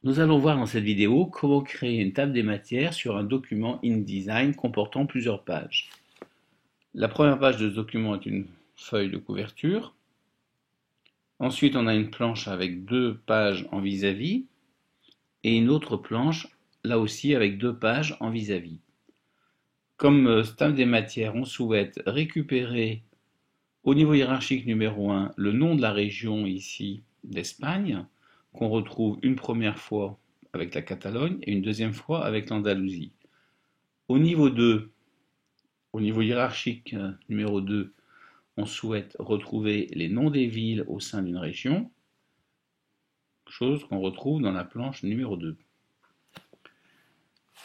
Nous allons voir dans cette vidéo comment créer une table des matières sur un document InDesign comportant plusieurs pages. La première page de ce document est une feuille de couverture. Ensuite, on a une planche avec deux pages en vis-à-vis et une autre planche, là aussi avec deux pages en vis-à-vis. Comme table des matières, on souhaite récupérer au niveau hiérarchique numéro 1 le nom de la région ici d'Espagne, qu'on retrouve une première fois avec la Catalogne et une deuxième fois avec l'Andalousie. Au niveau 2, au niveau hiérarchique numéro 2, on souhaite retrouver les noms des villes au sein d'une région, chose qu'on retrouve dans la planche numéro 2.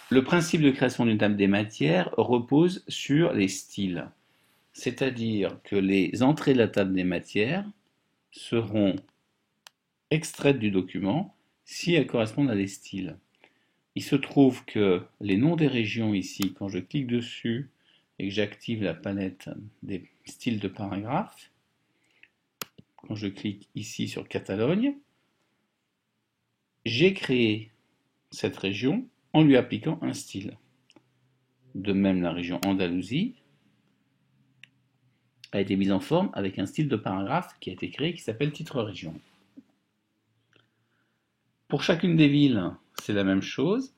Le principe de création d'une table des matières repose sur les styles, c'est-à-dire que les entrées de la table des matières seront extraites du document si elles correspondent à des styles. Il se trouve que les noms des régions ici, quand je clique dessus et que j'active la palette des styles de paragraphes, quand je clique ici sur Catalogne, j'ai créé cette région en lui appliquant un style. De même, la région Andalousie a été mise en forme avec un style de paragraphe qui a été créé qui s'appelle titre région. Pour chacune des villes, c'est la même chose.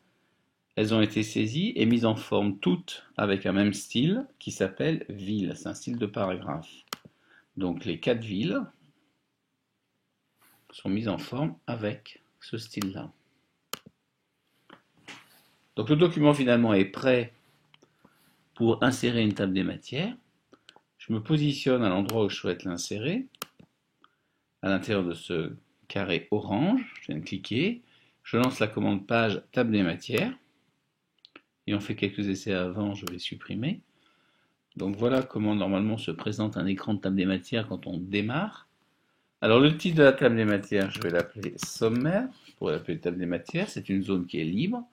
Elles ont été saisies et mises en forme toutes avec un même style qui s'appelle ville. C'est un style de paragraphe. Donc les 4 villes sont mises en forme avec ce style-là. Donc le document finalement est prêt pour insérer une table des matières. Je me positionne à l'endroit où je souhaite l'insérer, à l'intérieur de ce carré orange. Je viens de cliquer. Je lance la commande page table des matières. Et on fait quelques essais avant, je vais supprimer. Donc voilà comment normalement se présente un écran de table des matières quand on démarre. Alors le titre de la table des matières, je vais l'appeler sommaire. Je pourrais l'appeler table des matières, c'est une zone qui est libre.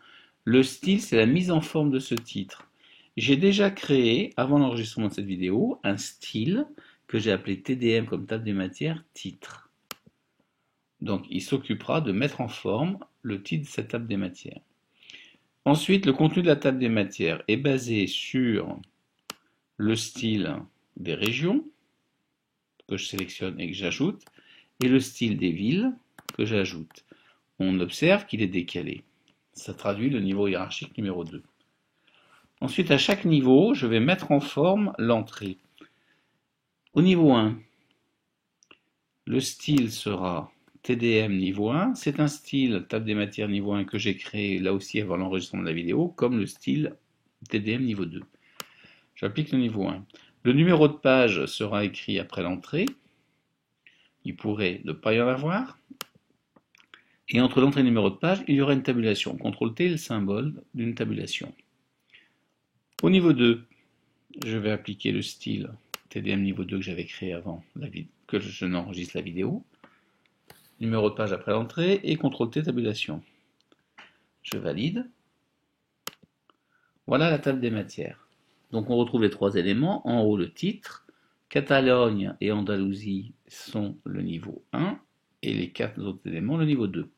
Le style, c'est la mise en forme de ce titre. J'ai déjà créé, avant l'enregistrement de cette vidéo, un style que j'ai appelé TDM comme table des matières titre. Donc il s'occupera de mettre en forme le titre de cette table des matières. Ensuite, le contenu de la table des matières est basé sur le style des régions, que je sélectionne et que j'ajoute, et le style des villes, que j'ajoute. On observe qu'il est décalé. Ça traduit le niveau hiérarchique numéro 2. Ensuite, à chaque niveau, je vais mettre en forme l'entrée. Au niveau 1, le style sera TDM niveau 1. C'est un style table des matières niveau 1 que j'ai créé là aussi avant l'enregistrement de la vidéo, comme le style TDM niveau 2. J'applique le niveau 1. Le numéro de page sera écrit après l'entrée. Il pourrait ne pas y en avoir. Et entre l'entrée et le numéro de page, il y aura une tabulation. CTRL-T est le symbole d'une tabulation. Au niveau 2, je vais appliquer le style TDM niveau 2 que j'avais créé avant que je n'enregistre la vidéo. Numéro de page après l'entrée et CTRL-T tabulation. Je valide. Voilà la table des matières. Donc on retrouve les trois éléments. En haut, le titre. Catalogne et Andalousie sont le niveau 1 et les 4 autres éléments le niveau 2.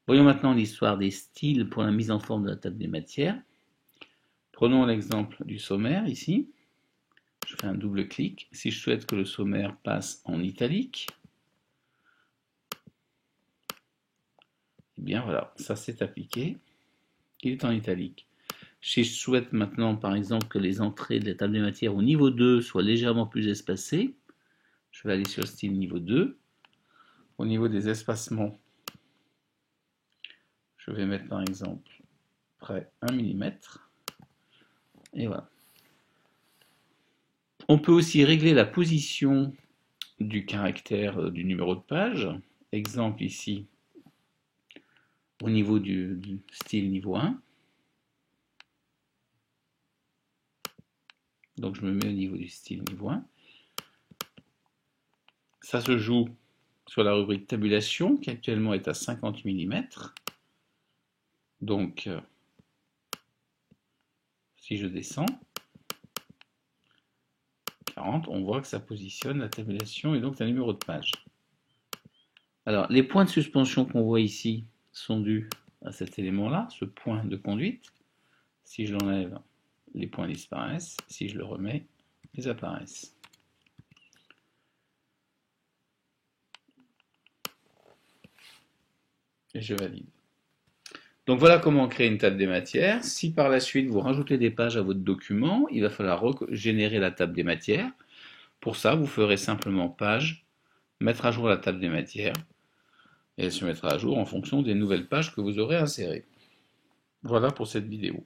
Voyons maintenant l'histoire des styles pour la mise en forme de la table des matières. Prenons l'exemple du sommaire ici. Je fais un double clic. Si je souhaite que le sommaire passe en italique, eh bien voilà, ça s'est appliqué. Il est en italique. Si je souhaite maintenant, par exemple, que les entrées de la table des matières au niveau 2 soient légèrement plus espacées, je vais aller sur le style niveau 2. Au niveau des espacements, je vais mettre par exemple près 1 mm. Et voilà. On peut aussi régler la position du caractère du numéro de page. Exemple ici, au niveau du style niveau 1. Donc je me mets au niveau du style niveau 1. Ça se joue sur la rubrique tabulation qui actuellement est à 50 mm. Donc si je descends, 40, on voit que ça positionne la tabulation et donc un numéro de page. Alors, les points de suspension qu'on voit ici sont dus à cet élément-là, ce point de conduite. Si je l'enlève, les points disparaissent. Si je le remets, ils apparaissent. Et je valide. Donc voilà comment créer une table des matières. Si par la suite vous rajoutez des pages à votre document, il va falloir générer la table des matières. Pour ça, vous ferez simplement page, mettre à jour la table des matières, et elle se mettra à jour en fonction des nouvelles pages que vous aurez insérées. Voilà pour cette vidéo.